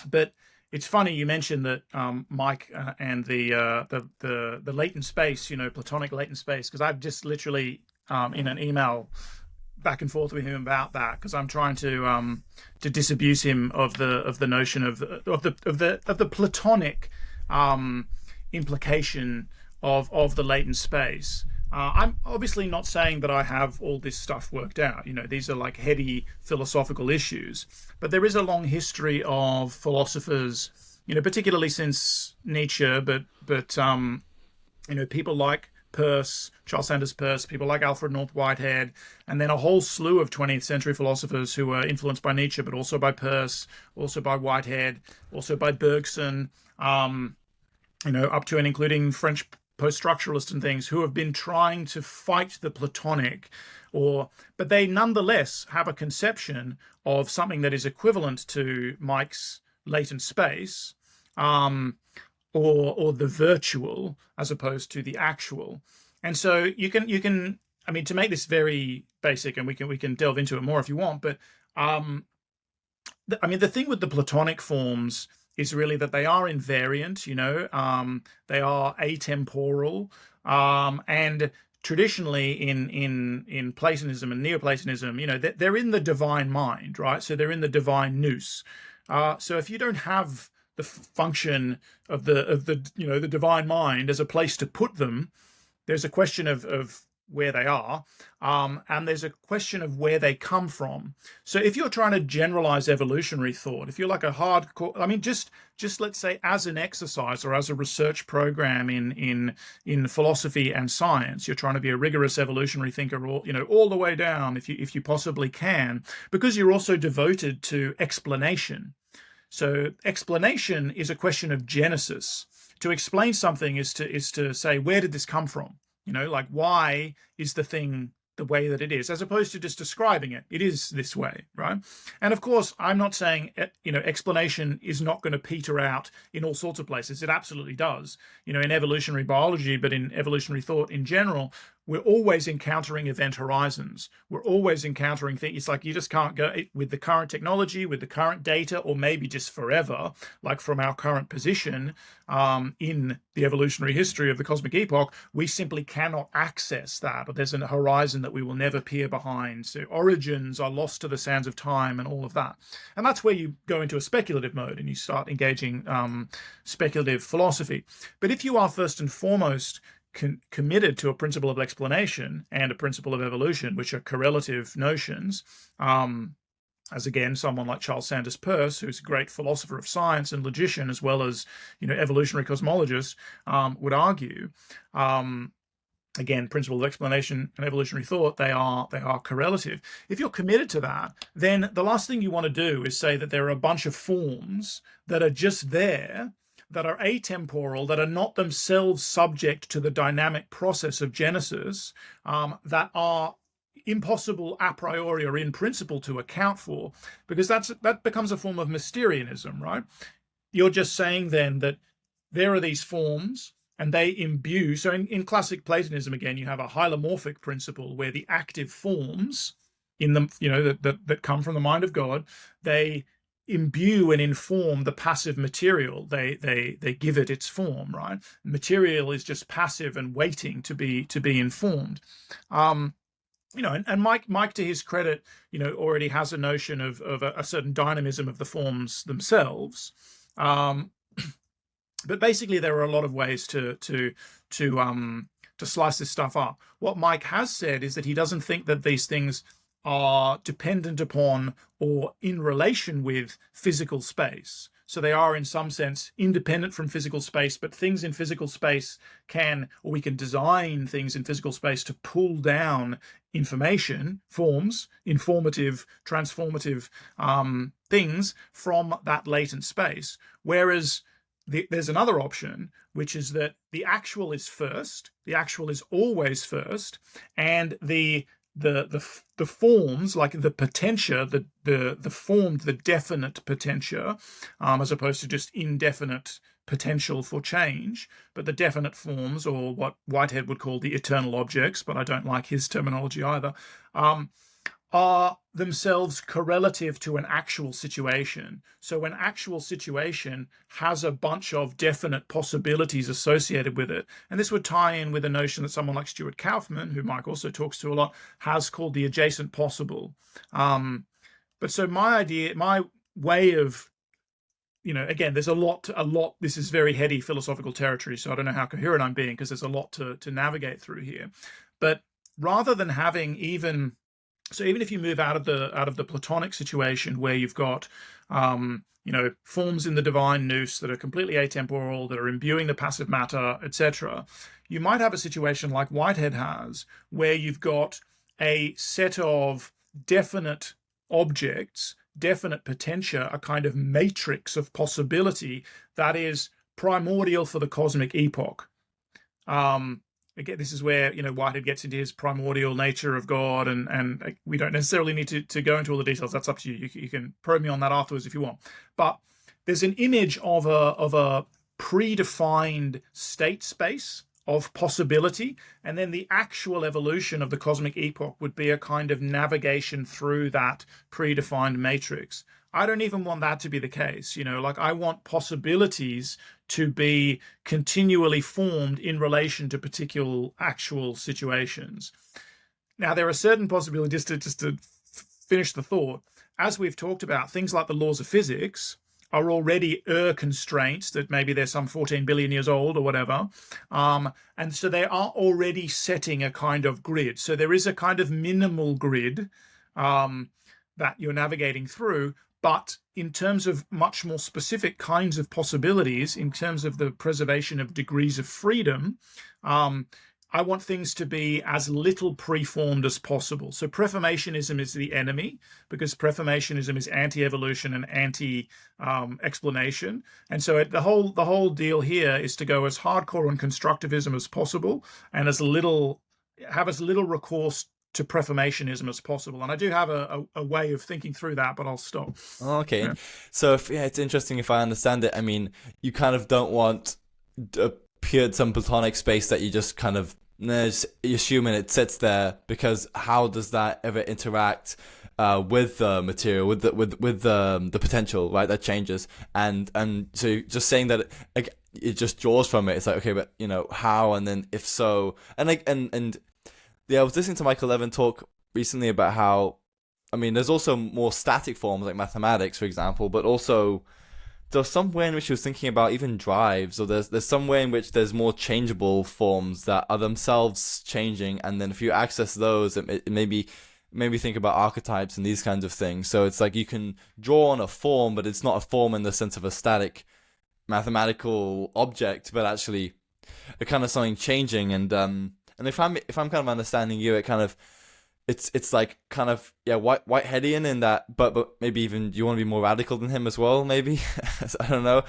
But it's funny you mentioned that Mike and the latent space, Platonic latent space, because I've just literally in an email back and forth with him about that because I'm trying to disabuse him of the notion of the Platonic um, implication of the latent space. I'm obviously not saying that I have all this stuff worked out. These are like heady philosophical issues, but there is a long history of philosophers, particularly since Nietzsche, but people like Peirce, Charles Sanders Peirce, people like Alfred North Whitehead, and then a whole slew of 20th century philosophers who were influenced by Nietzsche, but also by Peirce, also by Whitehead, also by Bergson, up to and including French post-structuralists and things who have been trying to fight the Platonic, but they nonetheless have a conception of something that is equivalent to Mike's latent space, um, or the virtual as opposed to the actual. And so you can I mean, to make this very basic, and we can delve into it more if you want, but um I mean, the thing with the Platonic forms is really that they are invariant, they are atemporal, and traditionally in Platonism and Neoplatonism, they're in the divine mind, right? So they're in the divine nous. So if you don't have the function of the divine mind as a place to put them, there's a question of where they are, and there's a question of where they come from. So if you're trying to generalize evolutionary thought, if you're like a hardcore, I mean, just let's say as an exercise or as a research program in philosophy and science, you're trying to be a rigorous evolutionary thinker, all the way down, if you possibly can, because you're also devoted to explanation. So explanation is a question of genesis. To explain something is to say, where did this come from? Like, why is the thing the way that it is, as opposed to just describing it. It is this way, right? And of course, I'm not saying explanation is not going to peter out in all sorts of places. It absolutely does. In evolutionary biology, but in evolutionary thought in general, we're always encountering event horizons. We're always encountering things. It's like you just can't go with the current technology, with the current data, or maybe just forever, like from our current position in the evolutionary history of the cosmic epoch, we simply cannot access that. Or there's a horizon that we will never peer behind. So origins are lost to the sands of time and all of that. And that's where you go into a speculative mode and you start engaging speculative philosophy. But if you are first and foremost committed to a principle of explanation and a principle of evolution, which are correlative notions, as again, someone like Charles Sanders Peirce, who's a great philosopher of science and logician, as well as evolutionary cosmologist, would argue. Again, principle of explanation and evolutionary thought, they are correlative. If you're committed to that, then the last thing you want to do is say that there are a bunch of forms that are just there, that are atemporal, that are not themselves subject to the dynamic process of genesis, that are impossible a priori or in principle to account for, because that becomes a form of Mysterianism, right? You're just saying then that there are these forms and they imbue. So in classic Platonism, again, you have a hylomorphic principle where the active forms in them, that come from the mind of God, they imbue and inform the passive material. They give it its form, right? Material is just passive and waiting to be informed. And Mike, to his credit, already has a notion of a certain dynamism of the forms themselves. But basically, there are a lot of ways to slice this stuff up. What Mike has said is that he doesn't think that these things are dependent upon or in relation with physical space. So they are in some sense independent from physical space, but things in physical space we can design things in physical space to pull down information, forms, informative, transformative things from that latent space. Whereas there's another option, which is that the actual is first, the actual is always first, and the forms, like the potentia, the formed, the definite potentia, as opposed to just indefinite potential for change, but the definite forms, or what Whitehead would call the eternal objects, but I don't like his terminology either, are themselves correlative to an actual situation. So an actual situation has a bunch of definite possibilities associated with it. And this would tie in with a notion that someone like Stuart Kauffman, who Mike also talks to a lot, has called the adjacent possible. But so my way of, again, there's a lot. This is very heady philosophical territory, so I don't know how coherent I'm being because there's a lot to navigate through here. But rather than having even if you move out of the Platonic situation where you've got forms in the divine nous that are completely atemporal, that are imbuing the passive matter, etc., you might have a situation like Whitehead has, where you've got a set of definite objects, definite potentia, a kind of matrix of possibility that is primordial for the cosmic epoch. Again, this is where Whitehead gets into his primordial nature of God, and we don't necessarily need to go into all the details. That's up to you. You can probe me on that afterwards if you want. But there's an image of a predefined state space of possibility, and then the actual evolution of the cosmic epoch would be a kind of navigation through that predefined matrix. I don't even want that to be the case. I want possibilities to be continually formed in relation to particular actual situations. Now, there are certain possibilities, just to finish the thought, as we've talked about, things like the laws of physics are already constraints that maybe they're some 14 billion years old or whatever. And so they are already setting a kind of grid. So there is a kind of minimal grid that you're navigating through. But in terms of much more specific kinds of possibilities, in terms of the preservation of degrees of freedom, I want things to be as little preformed as possible. So preformationism is the enemy, because preformationism is anti-evolution and anti-explanation. And so the whole deal here is to go as hardcore on constructivism as possible and have as little recourse to preformationism as possible. And I do have a way of thinking through that, but I'll stop. Okay. Yeah. So it's interesting if I understand it. I mean, you kind of don't want some Platonic space that you just kind of just assuming it sits there, because how does that ever interact with the material, with the potential, right? That changes, and so just saying that it just draws from it. It's like, okay, but how, and then if so, and yeah, I was listening to Michael Levin talk recently about how, I mean, there's also more static forms like mathematics, for example, but also there's some way in which he was thinking about even drives, or there's some way in which there's more changeable forms that are themselves changing, and then if you access those, it maybe think about archetypes and these kinds of things. So it's like you can draw on a form, but it's not a form in the sense of a static mathematical object, but actually a kind of something changing. And if I'm kind of understanding you, it kind of it's like kind of Whiteheadian in that, but maybe even you want to be more radical than him as well, maybe. I don't know.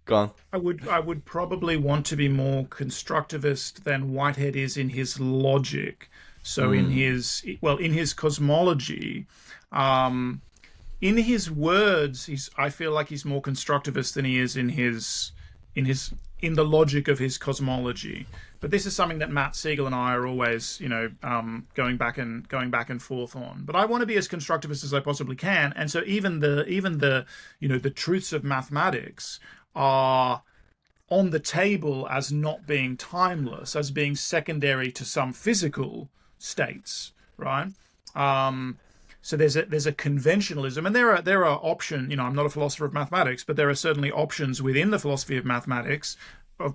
Go on. I would probably want to be more constructivist than Whitehead is in his logic. So in his cosmology, in his words, I feel like he's more constructivist than he is in the logic of his cosmology. But this is something that Matt Siegel and I are always, going back and forth on. But I want to be as constructivist as I possibly can, and so even the the truths of mathematics are on the table as not being timeless, as being secondary to some physical states, right? So there's a conventionalism, and there are options. I'm not a philosopher of mathematics, but there are certainly options within the philosophy of mathematics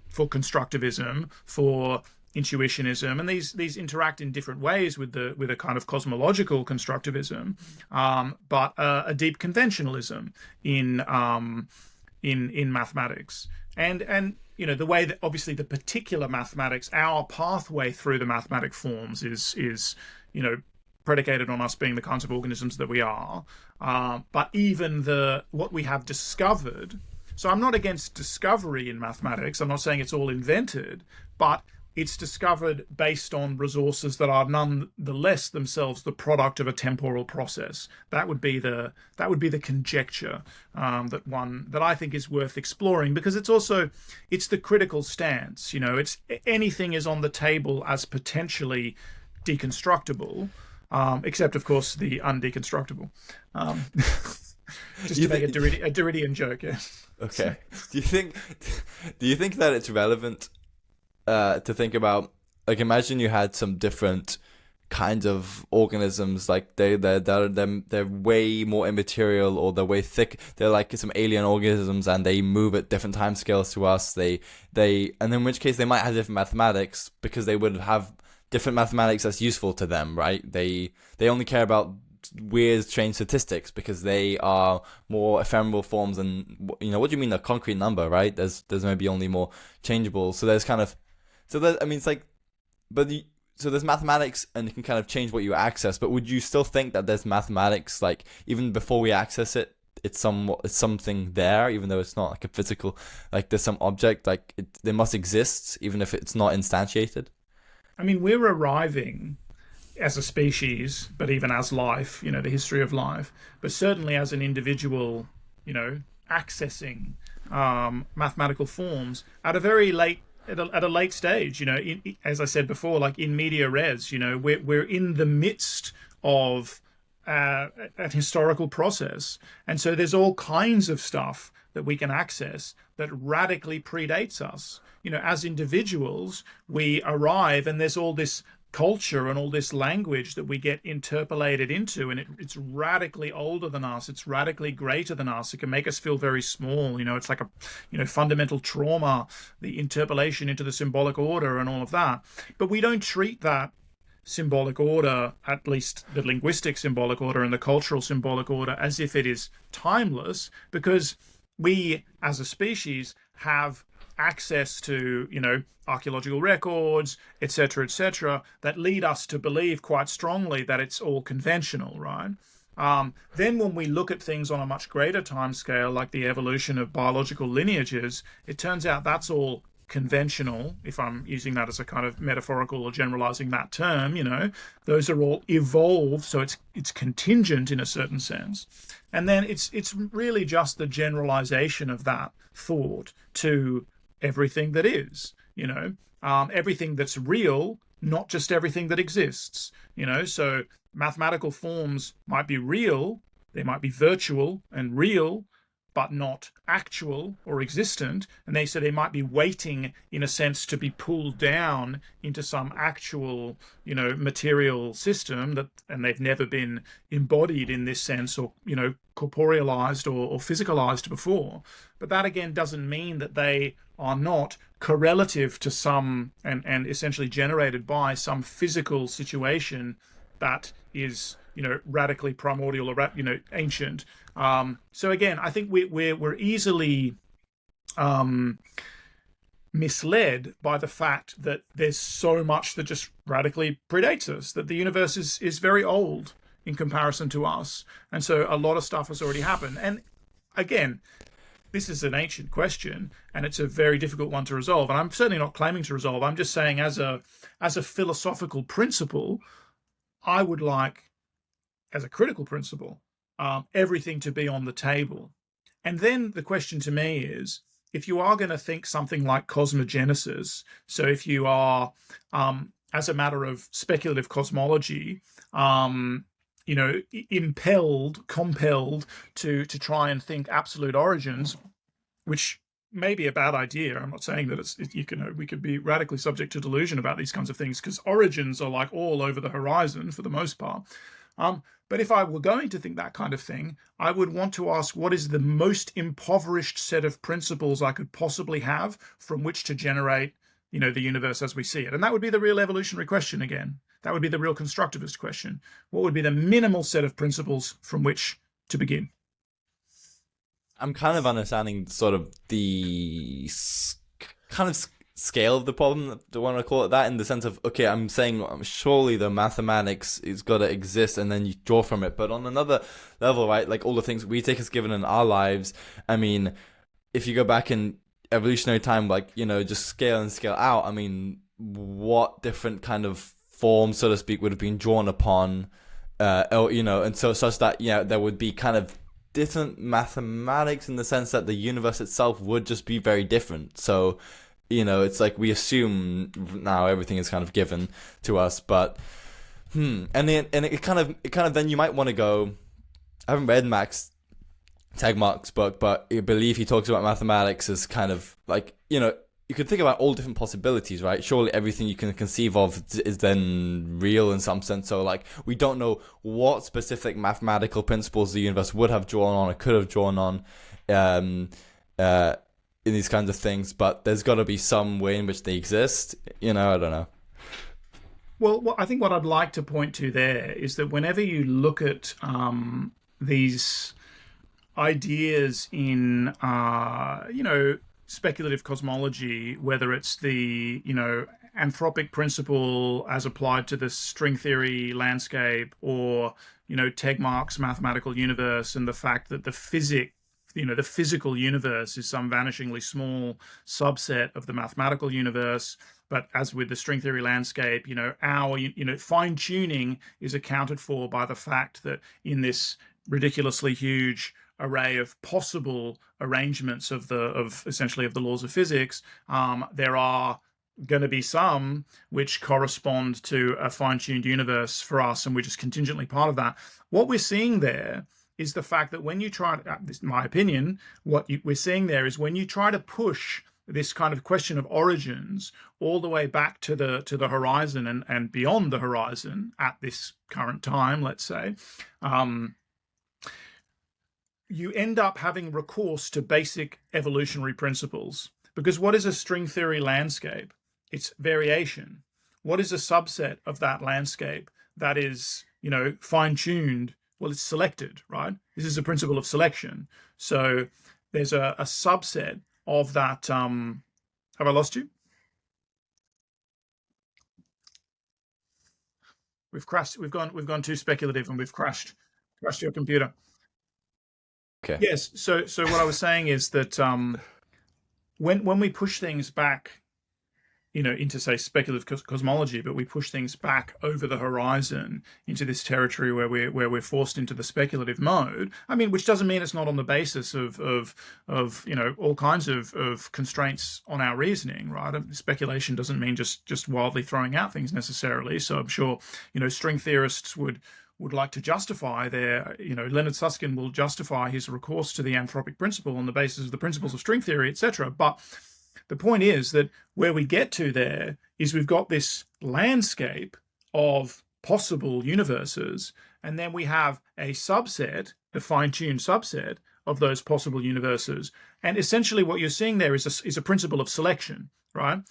for constructivism, for intuitionism, and these interact in different ways with a kind of cosmological constructivism, but a deep conventionalism in mathematics, and the way that obviously the particular mathematics, our pathway through the mathematic forms is predicated on us being the kinds of organisms that we are, but even what we have discovered. So I'm not against discovery in mathematics. I'm not saying it's all invented, but it's discovered based on resources that are nonetheless themselves the product of a temporal process. That would be the conjecture that I think is worth exploring, because it's the critical stance. It's anything is on the table as potentially deconstructible. except of course the undeconstructible. Um, just You to make think? a Derridian joke, yeah. Okay. Do you think? Do you think that it's relevant to think about? Like, imagine you had some different kinds of organisms, like they're way more immaterial, or they're way thick. They're like some alien organisms, and they move at different time scales to us. And in which case they might have different mathematics, because they would have different mathematics that's useful to them, right? They only care about weird, strange statistics because they are more ephemeral forms. And what do you mean a concrete number, right? There's maybe only more changeable. So there's kind of I mean, it's like, but so there's mathematics, and it can kind of change what you access. But would you still think that there's mathematics, like, even before we access it, it's something there, even though it's not like a physical, like there's some object, like there must exist, even if it's not instantiated? I mean, we're arriving as a species, but even as life, the history of life, but certainly as an individual, accessing mathematical forms at a very late at a late stage. As I said before, like in media res, we're in the midst of an historical process, and so there's all kinds of stuff that we can access that radically predates us. As individuals, we arrive, and there's all this culture and all this language that we get interpolated into, and it's radically older than us, it's radically greater than us. It can make us feel very small. It's like a fundamental trauma, the interpolation into the symbolic order and all of that. But we don't treat that symbolic order, at least the linguistic symbolic order and the cultural symbolic order, as if it is timeless, because we as a species have access to archaeological records, etc., that lead us to believe quite strongly that it's all conventional, right? Then when we look at things on a much greater time scale, like the evolution of biological lineages, it turns out that's all conventional, if I'm using that as a kind of metaphorical or generalizing that term. Those are all evolved, so it's contingent in a certain sense. And then it's really just the generalization of that thought to everything that is, everything that's real, not just everything that exists. So mathematical forms might be real, they might be virtual and real, but not actual or existent. And they might be waiting, in a sense, to be pulled down into some actual, material system, and they've never been embodied in this sense, or, corporealized or physicalized before. But that again doesn't mean that they are not correlative to some, and essentially generated by some physical situation that is radically primordial or ancient. So again, I think we're easily misled by the fact that there's so much that just radically predates us, that the universe is very old in comparison to us, and so a lot of stuff has already happened. And again, this is an ancient question, and it's a very difficult one to resolve. And I'm certainly not claiming to resolve. I'm just saying, as a philosophical principle, I would like, as a critical principle, everything to be on the table. And then the question to me is, if you are going to think something like cosmogenesis, so if you are, as a matter of speculative cosmology, compelled to try and think absolute origins, which may be a bad idea. I'm not saying that we could be radically subject to delusion about these kinds of things, because origins are like all over the horizon for the most part. But if I were going to think that kind of thing, I would want to ask, what is the most impoverished set of principles I could possibly have from which to generate, the universe as we see it? And that would be the real evolutionary question again. That would be the real constructivist question. What would be the minimal set of principles from which to begin? I'm kind of understanding sort of the kind of scale of the problem, do I want to call it that, in the sense of, okay, I'm saying surely the mathematics is got to exist, and then you draw from it. But on another level, right, like all the things we take as given in our lives, I mean, if you go back in evolutionary time, like, just scale and scale out, I mean, what different kind of forms, so to speak, would have been drawn upon, and so such that, there would be kind of different mathematics, in the sense that the universe itself would just be very different. So, it's like we assume now everything is kind of given to us, but And it kind of then you might want to go. I haven't read Max Tegmark's book, but I believe he talks about mathematics as kind of like, you could think about all different possibilities, right? Surely everything you can conceive of is then real in some sense. So, like, we don't know what specific mathematical principles the universe would have drawn on or could have drawn on um, in these kinds of things, but there's got to be some way in which they exist. I don't know. Well, I think what I'd like to point to there is that whenever you look at these ideas in speculative cosmology, whether it's the anthropic principle as applied to the string theory landscape, or Tegmark's mathematical universe, and the fact that the physical universe is some vanishingly small subset of the mathematical universe. But as with the string theory landscape, our fine tuning is accounted for by the fact that in this ridiculously huge array of possible arrangements of essentially of the laws of physics, there are going to be some which correspond to a fine-tuned universe for us, and we're just contingently part of that. What we're seeing there is the fact that when you try to, this is my opinion, we're seeing there is when you try to push this kind of question of origins all the way back to the horizon and beyond the horizon at this current time, let's say, you end up having recourse to basic evolutionary principles. Because what is a string theory landscape? It's variation. What is a subset of that landscape that is, fine-tuned? Well, it's selected, right? This is a principle of selection. So there's a subset of that. Have I lost you? We've crashed. We've gone too speculative, and we've crashed your computer. Okay. Yes. So what I was saying is that when we push things back, into say speculative cosmology, but we push things back over the horizon into this territory where we're forced into the speculative mode. I mean, which doesn't mean it's not on the basis of all kinds of constraints on our reasoning, right? Speculation doesn't mean just wildly throwing out things necessarily. So I'm sure string theorists would like to justify their, Leonard Susskind will justify his recourse to the anthropic principle on the basis of the principles of string theory, etc. But the point is that where we get to there is we've got this landscape of possible universes, and then we have a subset, a fine-tuned subset of those possible universes. And essentially what you're seeing there is a principle of selection, right?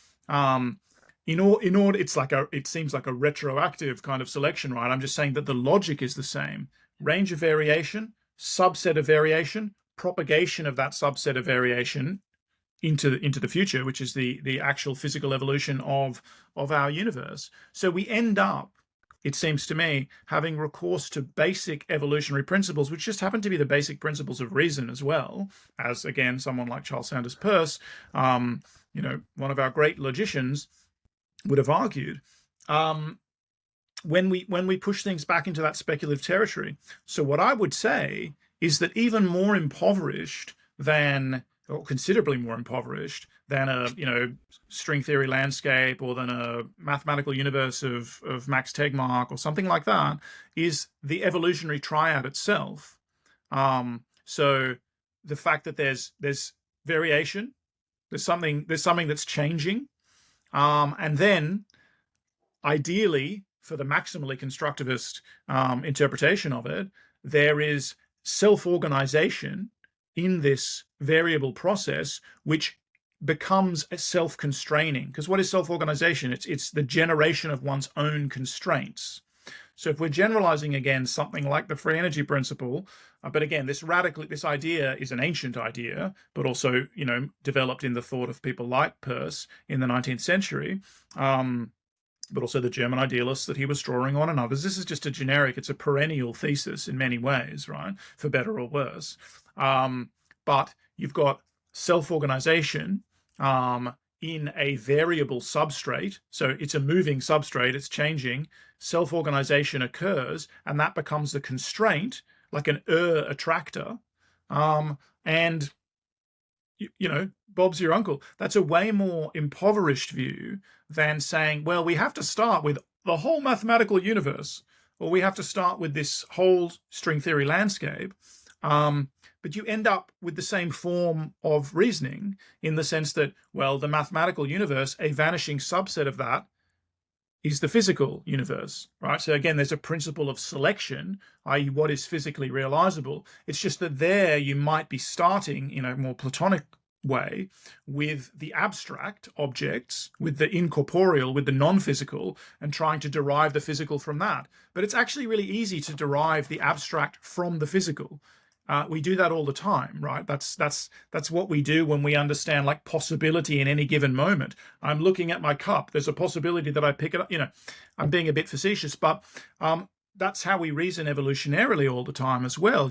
In order, it seems like a retroactive kind of selection, right? I'm just saying that the logic is the same. Range of variation, subset of variation, propagation of that subset of variation into the future, which is the actual physical evolution of our universe. So we end up, it seems to me, having recourse to basic evolutionary principles, which just happen to be the basic principles of reason as well, as again someone like Charles Sanders Peirce, one of our great logicians, would have argued. When we push things back into that speculative territory. So what I would say is that even more impoverished than, or considerably more impoverished than a string theory landscape, or than a mathematical universe of Max Tegmark or something like that, is the evolutionary triad itself. So the fact that there's variation, there's something that's changing, and then ideally, for the maximally constructivist interpretation of it, there is self-organization in this variable process, which becomes self-constraining. Because what is self-organization? It's the generation of one's own constraints. So if we're generalizing again something like the free energy principle, but again, this idea is an ancient idea, but also developed in the thought of people like Peirce in the 19th century. But also the German idealists that he was drawing on and others. This is just a generic, it's a perennial thesis in many ways, right? For better or worse. But you've got self-organization in a variable substrate. So it's a moving substrate, it's changing. Self-organization occurs, and that becomes the constraint, like an attractor. And Bob's your uncle. That's a way more impoverished view than saying, well, we have to start with the whole mathematical universe, well, we have to start with this whole string theory landscape. Um, but you end up with the same form of reasoning in the sense that, well, the mathematical universe, a vanishing subset of that is the physical universe, right? So again, there's a principle of selection, i.e., what is physically realizable. It's just that there you might be starting in a more Platonic way with the abstract objects, with the incorporeal, with the non-physical, and trying to derive the physical from that. But it's actually really easy to derive the abstract from the physical. We do that all the time, right? That's what we do when we understand like possibility in any given moment. I'm looking at my cup. There's a possibility that I pick it up. I'm being a bit facetious, but that's how we reason evolutionarily all the time as well.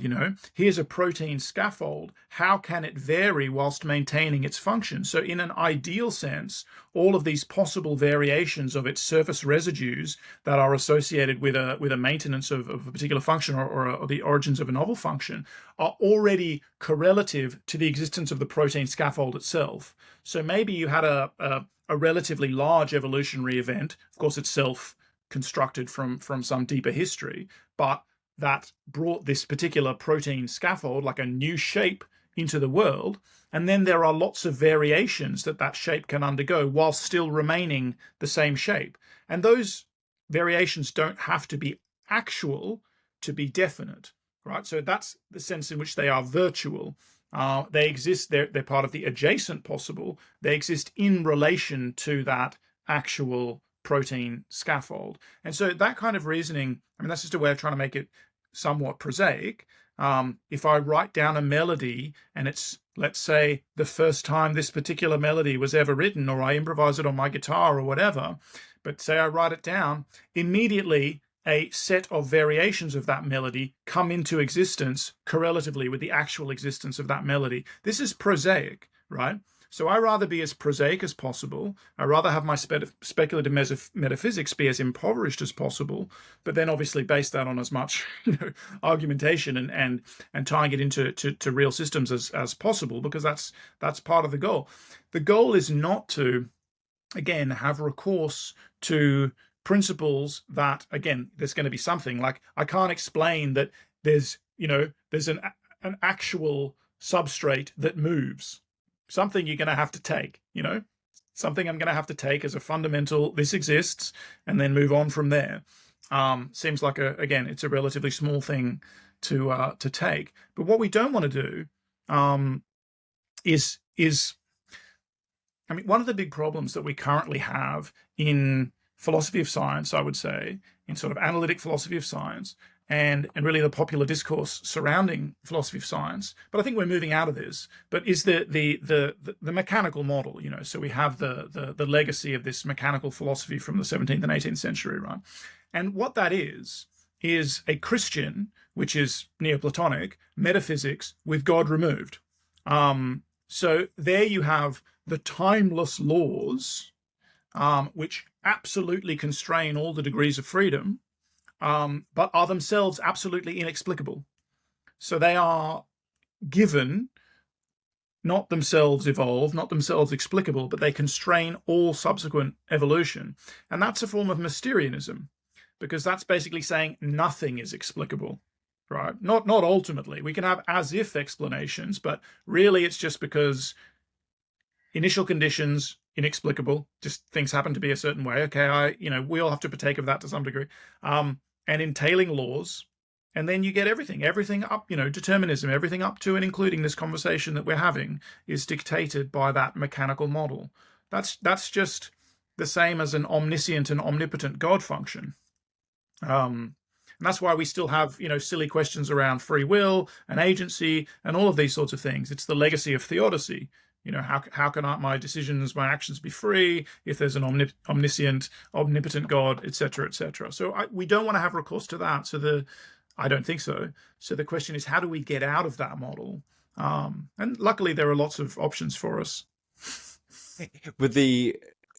Here's a protein scaffold. How can it vary whilst maintaining its function? So in an ideal sense, all of these possible variations of its surface residues that are associated with a maintenance of a particular function or the origins of a novel function are already correlative to the existence of the protein scaffold itself. So maybe you had a relatively large evolutionary event, of course itself constructed from some deeper history, but that brought this particular protein scaffold, like a new shape, into the world. And then there are lots of variations that shape can undergo while still remaining the same shape. And those variations don't have to be actual to be definite, right? So that's the sense in which they are virtual. They exist, they're part of the adjacent possible. They exist in relation to that actual protein scaffold. And so that kind of reasoning, I mean, that's just a way of trying to make it somewhat prosaic. If I write down a melody and it's, let's say, the first time this particular melody was ever written, or I improvise it on my guitar or whatever, but say I write it down, immediately a set of variations of that melody come into existence correlatively with the actual existence of that melody. This is prosaic, right? So I rather be as prosaic as possible. I rather have my speculative metaphysics be as impoverished as possible, but then obviously base that on as much argumentation and tying it into real systems as possible, because that's part of the goal. The goal is not to, again, have recourse to principles that, again, there's going to be something like, I can't explain that there's an actual substrate that moves. Something you're going to have to take, something I'm going to have to take as a fundamental, this exists, and then move on from there. Seems like, again, it's a relatively small thing to take. But what we don't want to do is, I mean, one of the big problems that we currently have in philosophy of science, I would say, in sort of analytic philosophy of science, and really the popular discourse surrounding philosophy of science, but I think we're moving out of this, but is the mechanical model. So we have the legacy of this mechanical philosophy from the 17th and 18th century, right? And what that is a Christian, which is Neoplatonic, metaphysics with God removed. So there you have the timeless laws, which absolutely constrain all the degrees of freedom, but are themselves absolutely inexplicable. So they are given, not themselves evolved, not themselves explicable, but they constrain all subsequent evolution. And that's a form of Mysterianism, because that's basically saying nothing is explicable, right? Not ultimately. We can have as if explanations, but really it's just because initial conditions, inexplicable, just things happen to be a certain way. Okay, we all have to partake of that to some degree. And entailing laws, and then you get everything up, determinism, everything up to and including this conversation that we're having is dictated by that mechanical model. That's just the same as an omniscient and omnipotent God function. And that's why we still have, silly questions around free will and agency and all of these sorts of things. It's the legacy of theodicy. How can my decisions, my actions be free if there's an omniscient, omnipotent God, etc., etc. So we don't want to have recourse to that. I don't think so. So the question is, how do we get out of that model? And luckily, there are lots of options for us.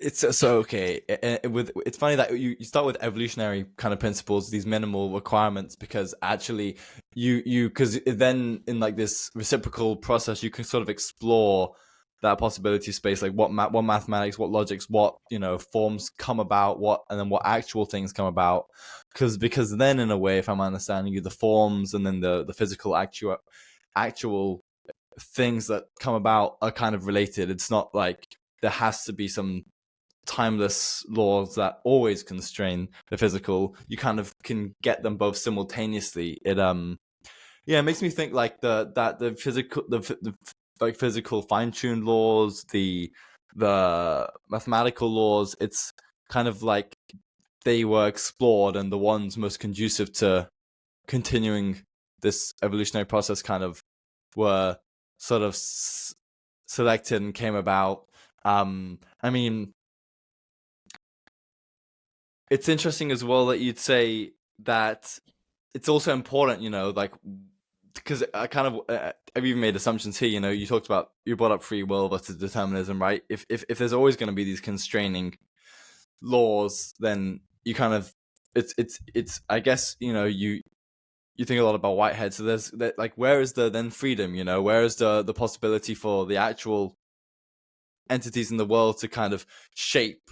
It's so okay. It's funny that you start with evolutionary kind of principles, these minimal requirements, because actually because then in like this reciprocal process, you can sort of explore that possibility space, like what mathematics, what logics, what forms come about, and then what actual things come about, because then in a way, if I'm understanding you, the forms and then the physical actual things that come about are kind of related. It's not like there has to be some timeless laws that always constrain the physical. You kind of can get them both simultaneously. It makes me think like the physical the like physical fine-tuned laws, the mathematical laws. It's kind of like they were explored, and the ones most conducive to continuing this evolutionary process kind of were sort of selected and came about. I mean, it's interesting as well that you'd say that it's also important, like, because I kind of I've even made assumptions here. You brought up free will versus determinism, right? If there's always going to be these constraining laws, then you kind of it's I guess you think a lot about Whitehead. So there's that, like, where is the then freedom? Where is the possibility for the actual entities in the world to kind of shape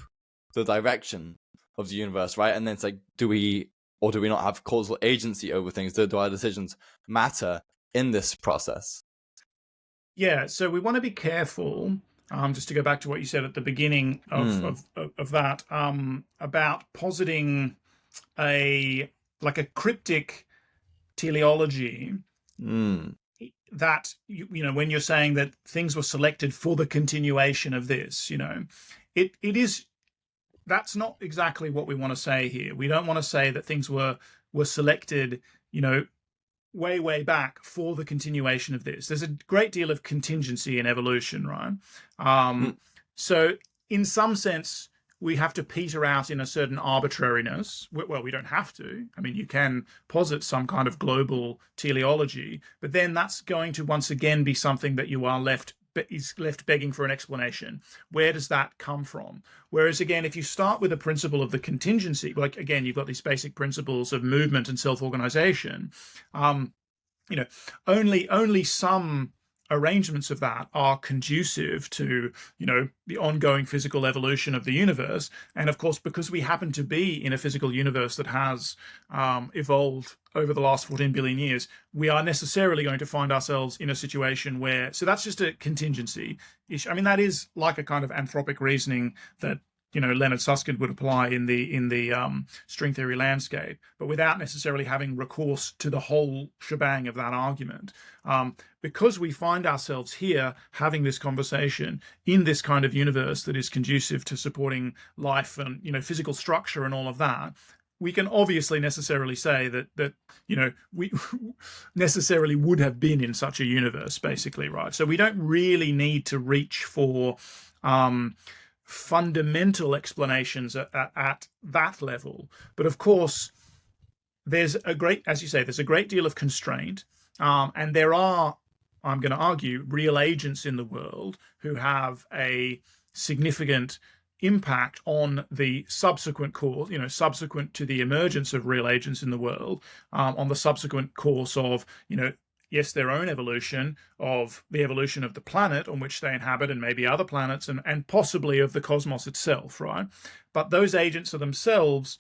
the direction of the universe, right? And then it's like, do we not have causal agency over things? Do our decisions matter in this process? Yeah, so we want to be careful. Just to go back to what you said at the beginning of that, about positing a like a cryptic teleology that when you're saying that things were selected for the continuation of this, it is that's not exactly what we want to say here. We don't want to say that things were selected, way back for the continuation of this. There's a great deal of contingency in evolution, right? So in some sense, we have to peter out in a certain arbitrariness. Well, we don't have to. I mean, you can posit some kind of global teleology, but then that's going to once again be something that you are left begging for an explanation. Where does that come from? Whereas again, if you start with a principle of the contingency, like again, you've got these basic principles of movement and self-organization. Only some arrangements of that are conducive to the ongoing physical evolution of the universe. And of course, because we happen to be in a physical universe that has evolved over the last 14 billion years, we are necessarily going to find ourselves in a situation where, so that's just a contingency issue. I mean, that is like a kind of anthropic reasoning that Leonard Susskind would apply in the string theory landscape, but without necessarily having recourse to the whole shebang of that argument. Because we find ourselves here having this conversation in this kind of universe that is conducive to supporting life and physical structure and all of that, we can obviously necessarily say that we necessarily would have been in such a universe, basically, right? So we don't really need to reach for fundamental explanations at that level. But of course, there's a great deal of constraint, and there are, I'm going to argue, real agents in the world who have a significant impact on the subsequent course, subsequent to the emergence of real agents in the world, on the subsequent course of, yes, their own evolution, of the evolution of the planet on which they inhabit and maybe other planets, and possibly of the cosmos itself, right? But those agents are themselves,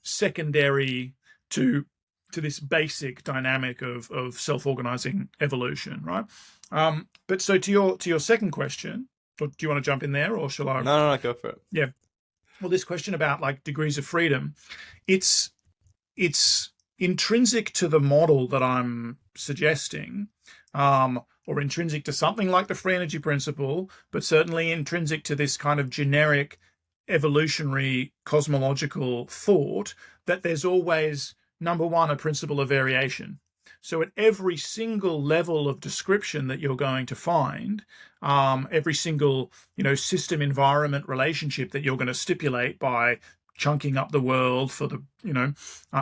secondary to this basic dynamic of self-organizing evolution, right? But so to your second question, or do you want to jump in there, or shall I? No, go for it. Yeah. Well, this question about like degrees of freedom, it's intrinsic to the model that I'm suggesting, or intrinsic to something like the free energy principle, but certainly intrinsic to this kind of generic evolutionary cosmological thought that there's always, number one, a principle of variation. So at every single level of description that you're going to find, every single system environment relationship that you're going to stipulate by chunking up the world for the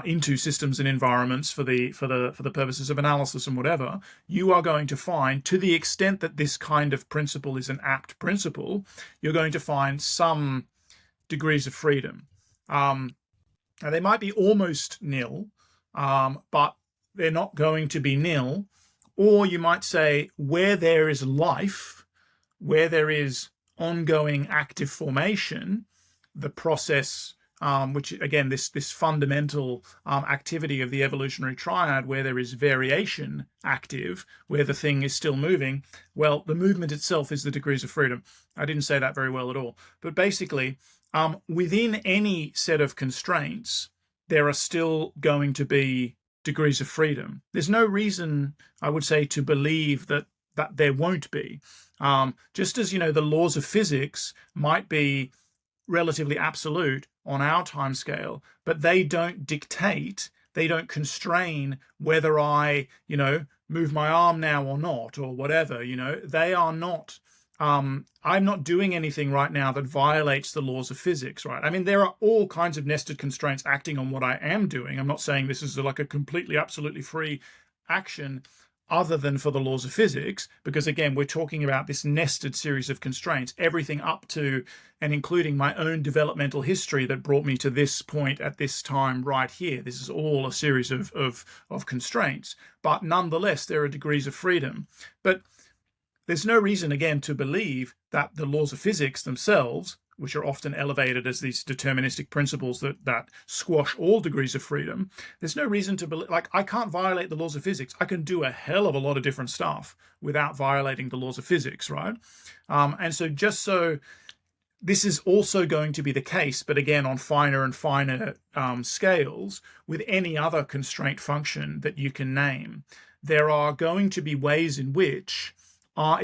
into systems and environments for the purposes of analysis and whatever, you are going to find, to the extent that this kind of principle is an apt principle, you're going to find some degrees of freedom. Now they might be almost nil, but they're not going to be nil. Or you might say, where there is life, where there is ongoing active formation, the process, which again, this fundamental activity of the evolutionary triad, where there is variation active, where the thing is still moving, well, the movement itself is the degrees of freedom. I didn't say that very well at all. But basically, within any set of constraints, there are still going to be degrees of freedom. There's no reason, I would say, to believe that there won't be. Just as the laws of physics might be relatively absolute on our time scale, but they don't dictate, they don't constrain whether I, move my arm now or not, or whatever. They are not. I'm not doing anything right now that violates the laws of physics, right? I mean, there are all kinds of nested constraints acting on what I am doing. I'm not saying this is like a completely, absolutely free action other than for the laws of physics, because again, we're talking about this nested series of constraints, everything up to and including my own developmental history that brought me to this point at this time right here. This is all a series of constraints, but nonetheless, there are degrees of freedom. But there's no reason, again, to believe that the laws of physics themselves, which are often elevated as these deterministic principles that squash all degrees of freedom, there's no reason to believe, like, I can't violate the laws of physics. I can do a hell of a lot of different stuff without violating the laws of physics, right? And so this is also going to be the case, but again, on finer and finer scales, with any other constraint function that you can name. There are going to be ways in which I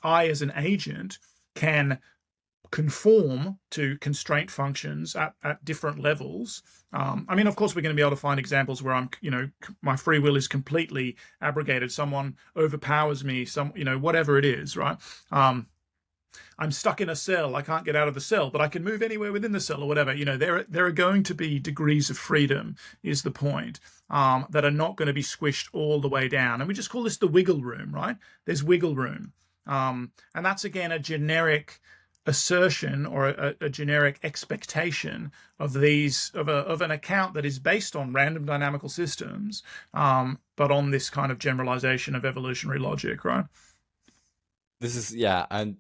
as an agent can conform to constraint functions at different levels. I mean, of course, we're going to be able to find examples where my free will is completely abrogated. Someone overpowers me, whatever it is, right? I'm stuck in a cell. I can't get out of the cell, but I can move anywhere within the cell or whatever. There are going to be degrees of freedom, is the point, that are not going to be squished all the way down. And we just call this the wiggle room, right? There's wiggle room. And that's, again, a generic assertion or a generic expectation of an account that is based on random dynamical systems, but on this kind of generalization of evolutionary logic, right? And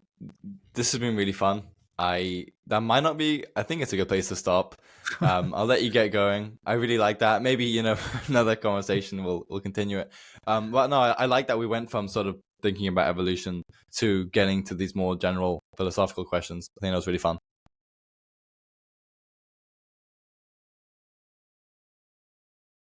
this has been really fun. That might not be. I think it's a good place to stop. I'll let you get going. I really like that. Maybe another conversation we'll continue it. But no, I like that we went from sort of thinking about evolution to getting to these more general philosophical questions. I think that was really fun.